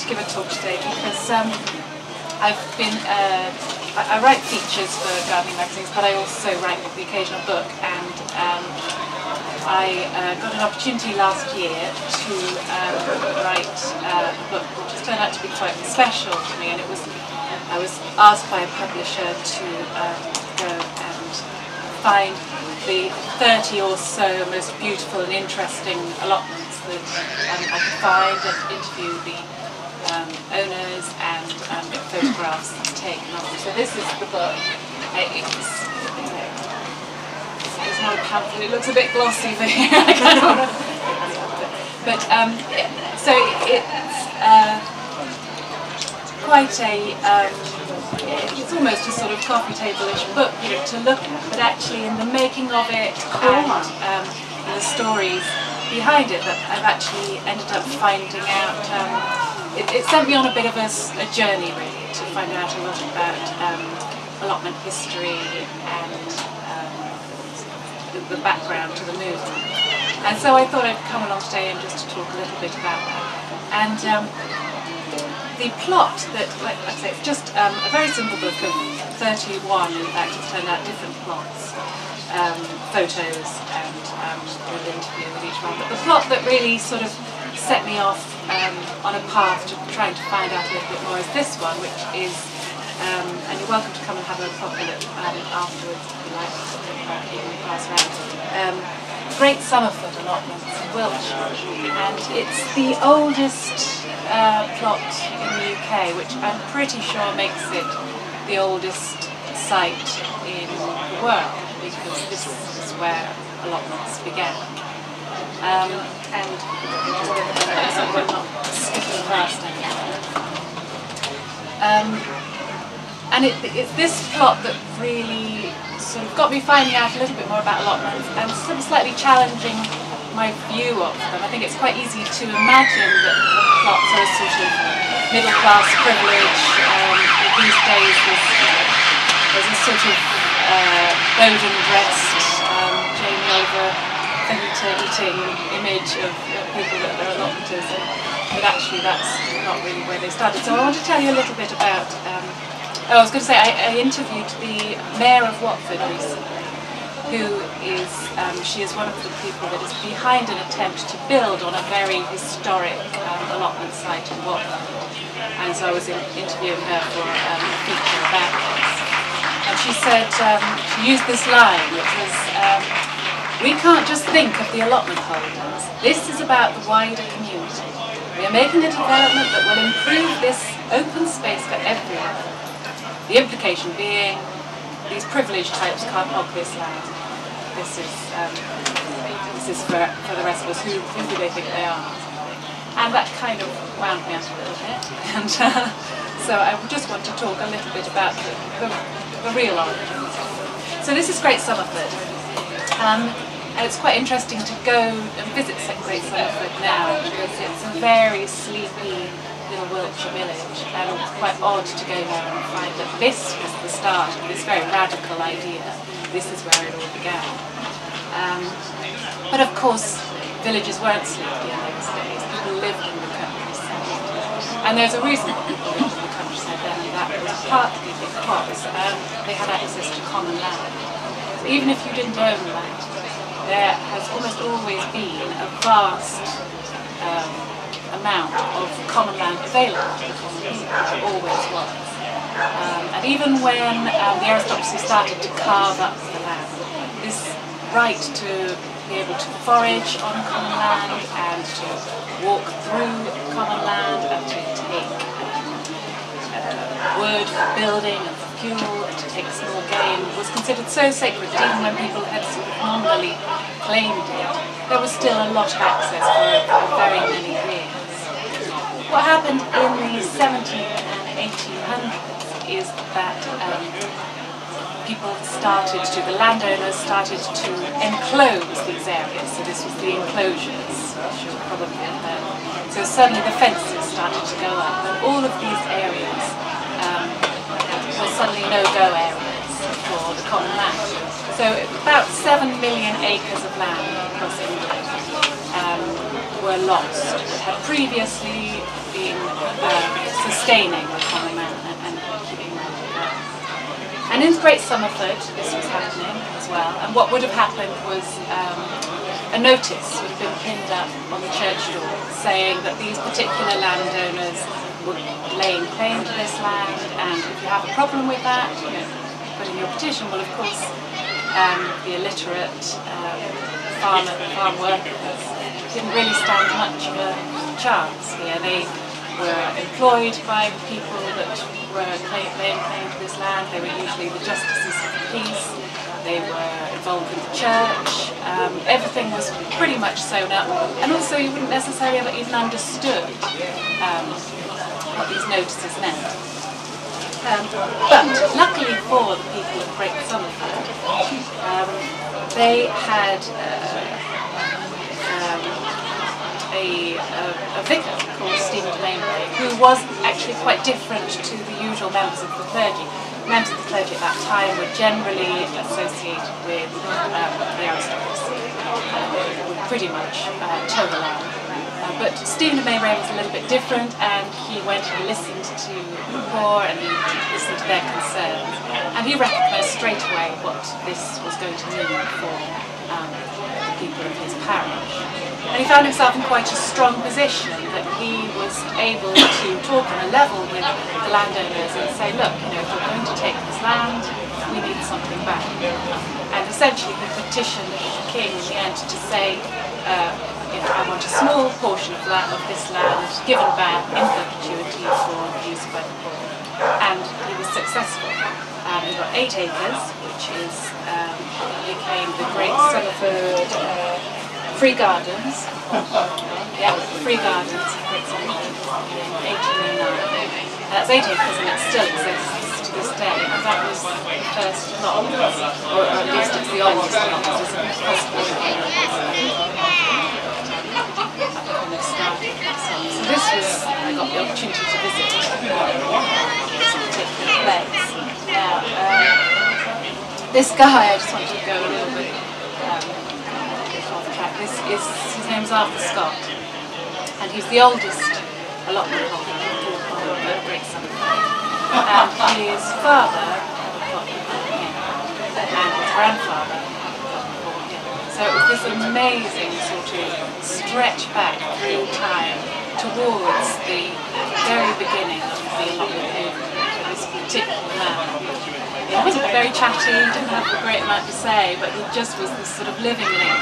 to give a talk today because I've been, I write features for gardening magazines, but I also write the occasional book, and I got an opportunity last year to write a book which has turned out to be quite special to me, and I was asked by a publisher to go and find the 30 or so most beautiful and interesting allotments that I could find, and interview the owners and get photographs taken of them. So this is the book. It's not a pamphlet, it looks a bit glossy for here. But so it's quite a, it's almost a sort of coffee table-ish book, you know, to look at, but actually in the making of it and the stories behind it that I've actually ended up finding out. It sent me on a bit of a journey, really, to find out a lot about allotment history and the background to the movement. And so I thought I'd come along today and just to talk a little bit about that. And the plot that, like I say, it's just a very simple book of 31, in fact, it's turned out different plots, photos and an interview with each one. But the plot that really sort of set me off on a path to trying to find out a little bit more is this one, which is, and you're welcome to come and have a proper look afterwards if you like, in the class round. Great Somerford allotments in Wiltshire, and it's the oldest plot in the UK, which I'm pretty sure makes it the oldest site in the world, because this is where allotments began. And we're not skipping past anything. And it's this plot that really sort of got me finding out a little bit more about allotments and sort of slightly challenging my view of them. I think it's quite easy to imagine that the plots are a sort of middle class privilege. These days there's a sort of Bowden-dressed Jamie Oliver eating image of people that are allotmenters, but actually that's not really where they started. So I want to tell you a little bit about, I was going to say, I interviewed the Mayor of Watford recently, who is, she is one of the people that is behind an attempt to build on a very historic allotment site in Watford. And so I was interviewing her for a feature about this. And she said, she used this line, which was, we can't just think of the allotment holders. This is about the wider community. We are making a development that will improve this open space for everyone. The implication being these privileged types can't hog this land. This is for the rest of us. Who do they think they are? And that kind of wound me up a little bit. And so I just want to talk a little bit about the real origins. So this is Great Somerford. And it's quite interesting to go and visit Great Somerford now, because it's a very sleepy little Wiltshire village, and it's quite odd to go there and find that this was the start of this very radical idea. This is where it all began. But of course, villages weren't sleepy in those days. People lived in the countryside. And there's a reason why people lived in the countryside then, and that was partly because they had access to common land. So even if you didn't own land, there has almost always been a vast amount of common land available to the common people. There always was. And even when the aristocracy started to carve up the land, this right to be able to forage on common land and to walk through common land and to take wood for building and for fuel and to take small game was considered so sacred that even when people had sort of nominally claimed it, there was still a lot of access for very many years. What happened in the 1700s and 1800s is that the landowners started to enclose these areas. So this was the enclosures, which you'll probably have heard. So suddenly the fences started to go up, and all of these areas were suddenly no-go areas for the common land. So about 7 million acres of land across England were lost, that had previously been sustaining the common man and keeping them together. And in Great Somerford, this was happening as well. And what would have happened was a notice would have been pinned up on the church door saying that these particular landowners were laying claim to this land, and if you have a problem with that, you know, put in your petition. Well, of course, the illiterate farm workers didn't really stand much of a chance here. They were employed by people that were laying claim to this land. They were usually the justices of the peace. They were involved in the church. Everything was pretty much sewn up, and also you wouldn't necessarily have even understood what these notices meant. But luckily for the people of Great Somerford, they had a vicar called Stephen Mainbray, who was actually quite different to the usual members of the clergy. Members of the clergy at that time were generally associated with the aristocracy, would pretty much toe the line. But Stephen Mainbray was a little bit different, and he went and listened to the poor and he listened to their concerns, and he recognised straight away what this was going to mean for the people of his parish. And he found himself in quite a strong position, that he was able to talk on a level with the landowners and say, look, you know, if we're going to take this land, we need something back. And essentially he petitioned the king in the end to say, you know, I want a small portion of this land given back in perpetuity for use by the poor. And he was successful. He got 8 acres, which is became the Great Somerford Free Gardens. Yeah, Free Gardens in Great Somerford in 1809. And that's 8 acres, and it still exists to this day. And that was the first lot, or at least it's the oldest lot. It's possible. So this was, I got the opportunity to visit this particular place. Now, this guy, I just wanted to go a little bit off track. His name's Arthur Scott, and he's the oldest allotment holder of Great Somerford. And his father got him, and his grandfather got him. So it was this amazing sort of stretch back through time towards the very beginning of the allotment movement for this particular man. He wasn't very chatty, he didn't have a great amount to say, but he just was this sort of living link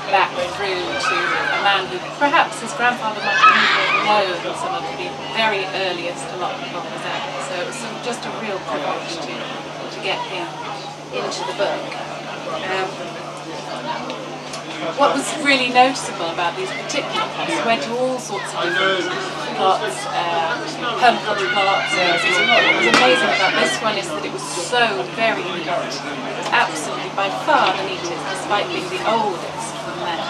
back through to a man who perhaps his grandfather might have even known some of the very earliest allotment holders out. So it was just a real privilege to get him into the book. What was really noticeable about these particular plots, we went to all sorts of different plots, permaculture plots. What was amazing about this one is that it was so very neat. It was absolutely by far the neatest, despite being the oldest from there.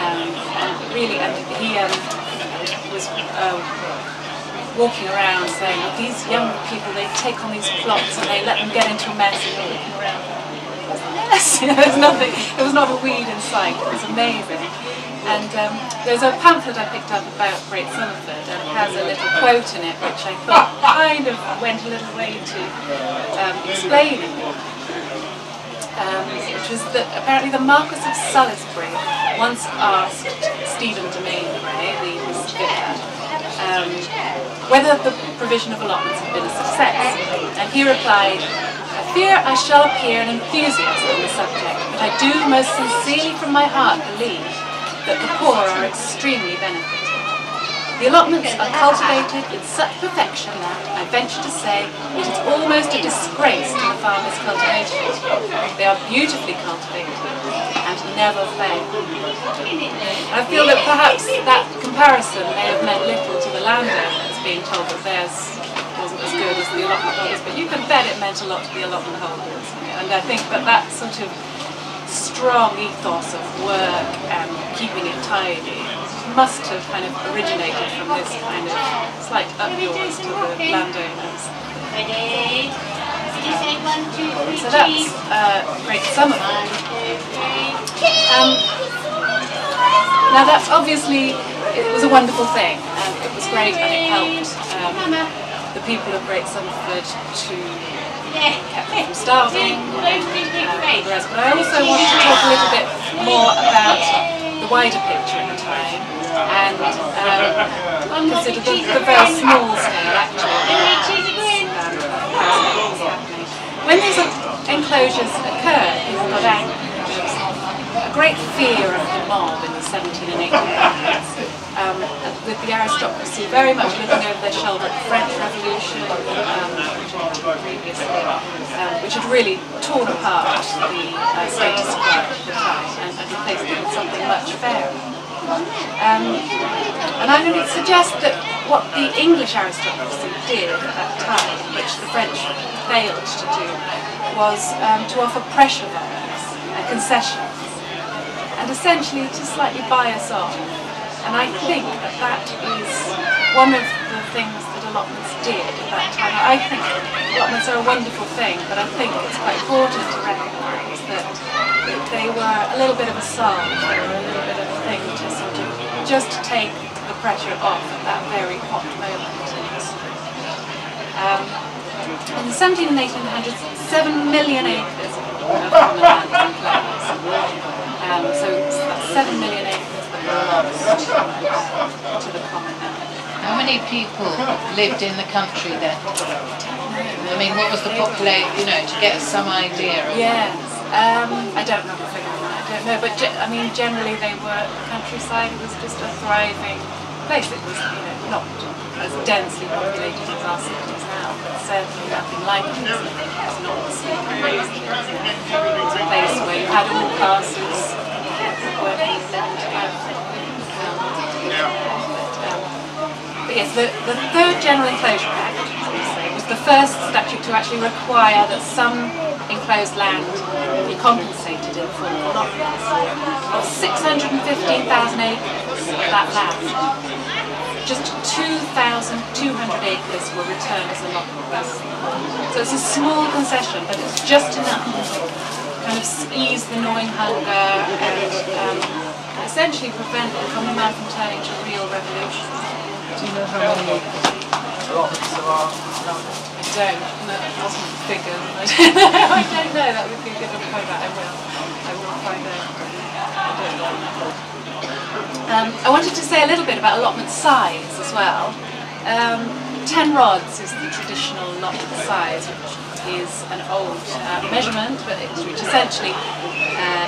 And really, he was walking around saying, oh, these young people, they take on these plots and they let them get into a mess, and you're looking around. Yes, you know, there's nothing, there was not a weed in sight. It was amazing. And there's a pamphlet I picked up about Great Somerford, and it has a little quote in it which I thought kind of went a little way to explaining it. Which was that apparently the Marquis of Salisbury once asked Stephen de Mainbray, the vicar, whether the provision of allotments had been a success. And he replied, I fear I shall appear an enthusiast on the subject, but I do most sincerely from my heart believe that the poor are extremely benefited. The allotments are cultivated with such perfection that, I venture to say, it is almost a disgrace to the farmer's cultivation. They are beautifully cultivated and never fail. I feel that perhaps that comparison may have meant little to the landowners, being told that theirs wasn't as good as the allotment holders, but you can bet it meant a lot to the allotment holders. And I think that that sort of strong ethos of work and keeping it tidy must have kind of originated from this kind of slight up-yours to the landowners. So that's Great Somerford. Now that's obviously, it was a wonderful thing, and it was great, and it helped the people of Great Summerford to kept them from starving and the rest. But I also want to talk a little bit more about the wider picture at the time, and consider the very small scale actually. When these enclosures occurred, people got angry. There was a great fear of the mob in the 1700s and 1800s, with the aristocracy very much looking over their shoulder at the French Revolution, which had really torn apart the status quo at the time and replaced it with something much fairer. And I'm going to suggest that what the English aristocracy did at that time, which the French failed to do, was to offer pressure votes and concessions, and essentially to slightly buy us off. And I think that that is one of the things that allotments did at that time. I think allotments are a wonderful thing, but I think it's quite important to recognise that they were a little bit of a salve, they were a little bit of a thing to sort of just take the pressure off at that very hot moment in history. In the 1700s and 1800s, 7 million acres of common land was enclosed. So that's 7 million acres that were lost to the common man. How many people lived in the country then? I mean, what was the population, you know, to get some idea of? Yes, I don't know the figure on that, I don't know, but I mean, generally they were, countryside, it was just a thriving place. It was, you know, not as densely populated as our cities now, but certainly nothing like it. It was not the sleeping place. It was a place where you had all classes working and living together. But yes, the Third General Enclosure Act, as we say, was the first statute to actually require that some enclosed land be compensated in full for allotments. Of 615,000 acres of that land, just 2,200 acres were returned as allotments. So it's a small concession, but it's just enough to kind of ease the gnawing hunger and essentially prevent the common man from turning to real revolution. Do you know how many allotments there are now? I don't. No, it wasn't figures. I don't know. That would be good to find out. I will find out. I don't know. I wanted to say a little bit about allotment size as well. 10 rods is the traditional allotment size, which is an old measurement, but which essentially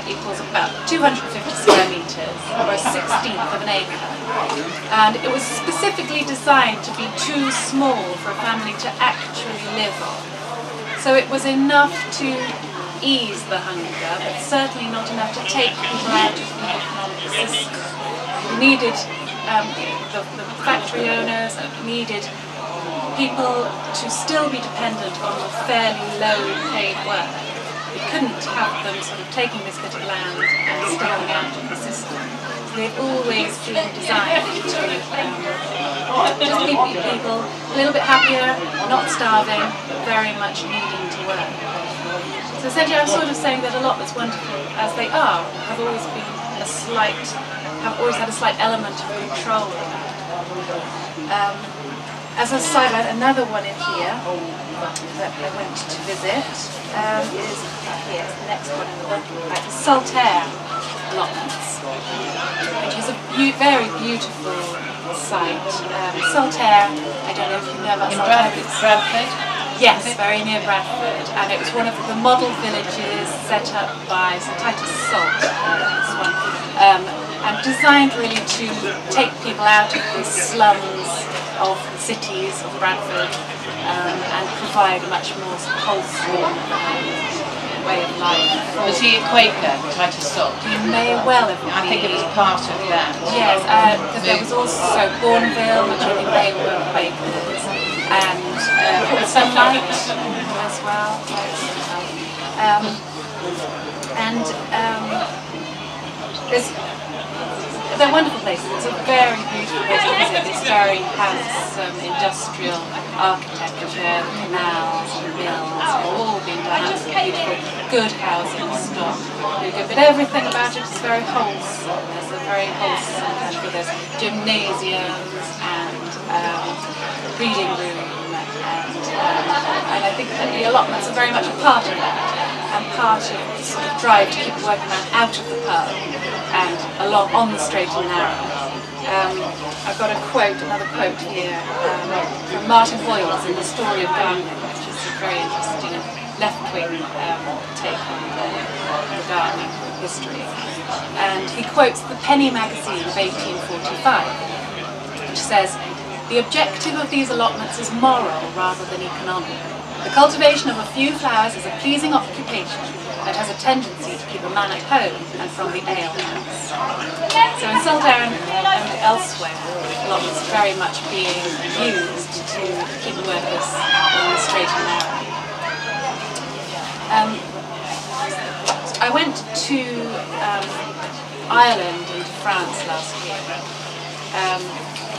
equals about 250 square metres, or a 16th of an acre. And it was specifically designed to be too small for a family to actually live on. So it was enough to ease the hunger, but certainly not enough to take people out of the economic system. It needed the factory owners, needed people to still be dependent on fairly low paid work. You couldn't have them sort of taking this bit of land and staying out of the system. They've always been designed to just keep people a little bit happier, not starving, but very much needing to work. So essentially I'm sort of saying that allotments, wonderful as they are, have always been have always had a slight element of control in that. As a sideline, another one in here that I went to visit is here, the next one in the book, the Saltaire allotments, which is a very beautiful site. Saltaire, I don't know if you know about Saltaire. In Bradford? Yes, very near Bradford, and it was one of the model villages set up by Sir Titus Salt, this one, and designed really to take people out of the slums of the cities of Bradford and provide a much more wholesome way of life. Was he a Quaker, Titus Salt? He may well have been. I think it was part of that. Yes, because there was also Bourneville, which I think they were Quakers, and Sunlight as well. There's they're wonderful places. It's a very beautiful place to visit. This very has some industrial architecture, canals and mills have all been done. It's beautiful, good housing stock. But everything about it is very wholesome. There's a very wholesome kind of, there's gymnasiums and reading room, and I think that the allotments are very much a part of that, and part of the sort of drive to keep the working man out of the pub and along on the straight and narrow. I've got a quote, another quote here from Martin Boyles in The Story of Gardening, which is a very interesting left-wing take on the gardening history. And he quotes the Penny magazine of 1845, which says, "The objective of these allotments is moral rather than economic. The cultivation of a few flowers is a pleasing occupation that has a tendency to keep a man at home and from the alehouse." So in Saltaire and elsewhere, allotments are very much being used to keep workers on the straight and narrow. I went to Ireland and France last year.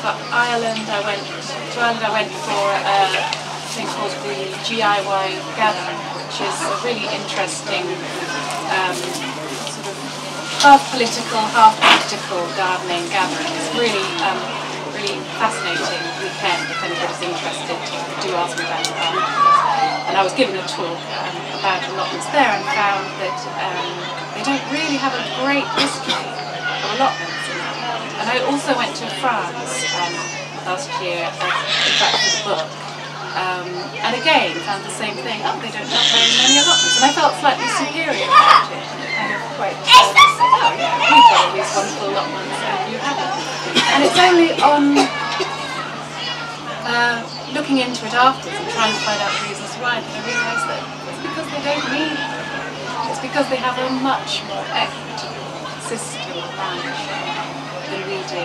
For Ireland, I went for a thing called the GIY Gathering, which is a really interesting sort of half political, half practical gardening gathering. It's really, really fascinating weekend if anybody's interested to ask me about it. And I was given a talk about allotments there and found that they don't really have a great history of allotments in Ireland. And I also went to France last year, in fact for the book, and again found the same thing. Oh, they don't have very many allotments, and I felt slightly superior about it. Kind of quite oh yeah, we've got all these wonderful allotments and you haven't. And it's only on looking into it afterwards and trying to find out the reasons why that I realised that it's because they don't need it. It's because they have a much more equitable system of land sharing than we do.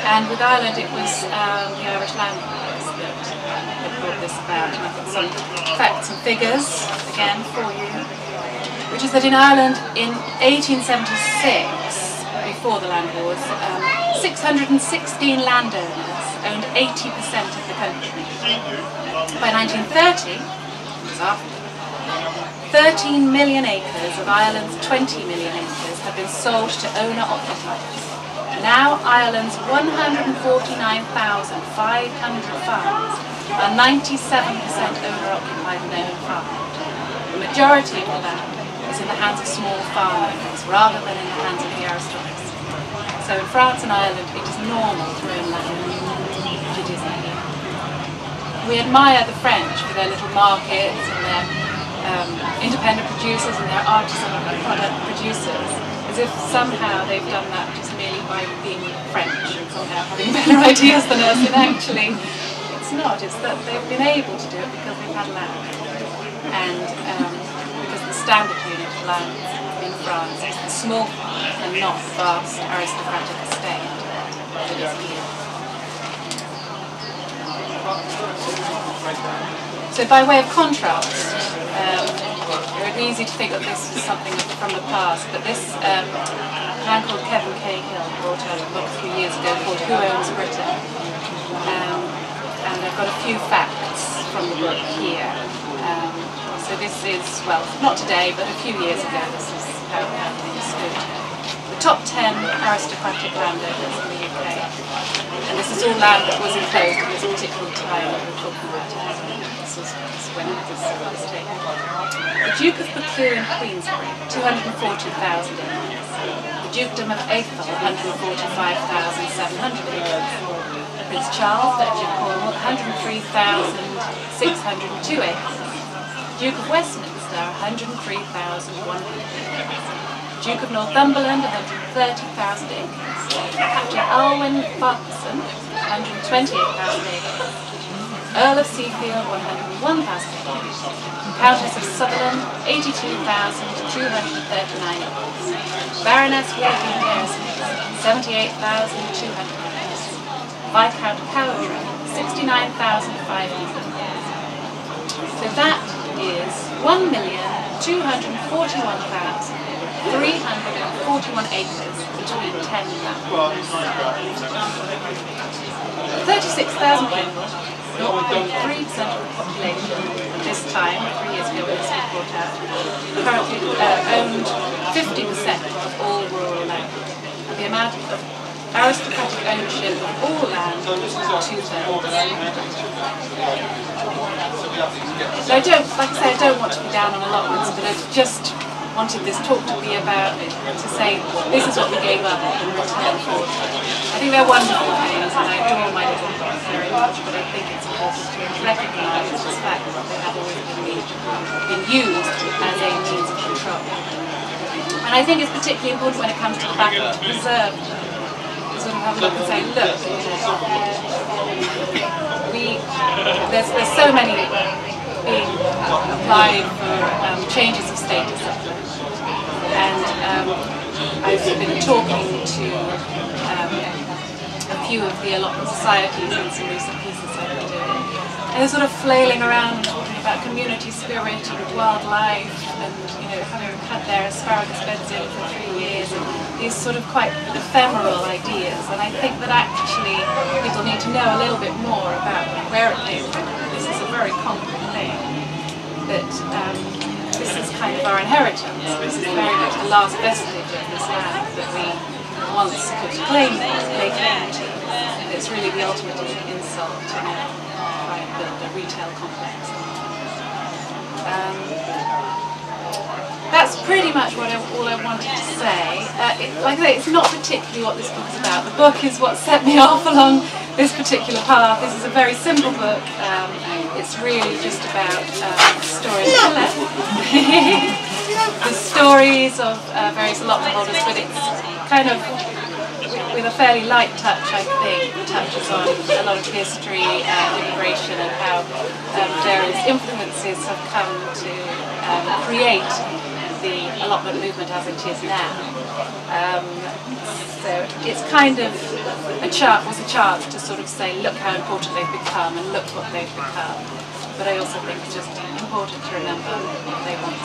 And with Ireland it was the Irish landlords that brought this about. And I've got some facts and figures again for you, which is that in Ireland in 1876, before the land wars, 616 landowners owned 80% of the country. By 1930, it was after, 13 million acres of Ireland's 20 million acres have been sold to owner-occupiers. Now Ireland's 149,500 farms are 97% owner-occupied and owner-farmed. The majority of the land is in the hands of small farm owners rather than in the hands of the aristocracy. So in France and Ireland it is normal to own land, which it isn't here. We admire the French for their little markets and their independent producers and their artisan product producers, as if somehow they've done that just merely by being French and somehow having better ideas than us, and actually it's not. It's that they've been able to do it because they've had land, and because the standard unit of land in France is the small farm and not the vast aristocratic estate that is here. So by way of contrast, it would be easy to think that this is something from the past, but this man called Kevin Cahill brought out a book a few years ago called Who Owns Britain? And I've got a few facts from the book here. So this is, well, not today, but a few years ago, this is how things stood. The top 10 aristocratic landowners in the UK. And this is all land that was enclosed at this particular time that we're talking about. This was when it was taken. The Duke of Buccleuch in Queensbury, 240,000 acres. The Dukedom of Atholl, 145,700 acres. Prince Charles, Duke of Cornwall, 103,602 acres. Duke of Westminster, 103,100 acres. Duke of Northumberland, 130,000 acres. Captain Alwyn Farquharson, 128,000 acres. Earl of Seafield, 101,000 acres. Countess of Sutherland, 82,239 acres. Baroness Willoughby Harrison, 78,200 acres. Viscount Cowdray, 69,500 acres. So that is 1,241,341 acres between 10 and 36,000 people, 0.3% of the population at this time, 3 years ago when this was brought out, currently owned 50% of all rural land. And the amount of aristocratic ownership of all land is 2/3. So I don't, like I say, I don't want to be down on allotments, but I've just wanted this talk to be about it, to say this is what we gave up in return for. I think they're wonderful things, and I adore my little books very much, but I think it's important to recognise the fact that they have always been used as a means of control. And I think it's particularly important when it comes to the battle to preserve them. To sort of have a look and say, look, there's so many being applied for changes of status of them. And I've been talking to a few of the allotment societies in some recent pieces I've been doing. And they're sort of flailing around talking about community spirit and wildlife and, you know, having had their asparagus beds in for 3 years and these sort of quite ephemeral ideas. And I think that actually people need to know a little bit more about where it came from. This is a very common thing. That this is kind of our inheritance. This is very much the last vestige of this land that we once could claim to. It's really the ultimate insult to try and build a retail complex. That's pretty much what all I wanted to say. Like I say, it's not particularly what this book is about. The book is what set me off along this particular path. This is a very simple book. It's really just about stories. The stories of various allotment holders, but it's kind of with a fairly light touch, I think, touches on a lot of history and immigration and how various influences have come to create the allotment movement as it is now. So it's kind of a chance to sort of say, look how important they've become and look what they've become. But I also think it's just important to remember what they want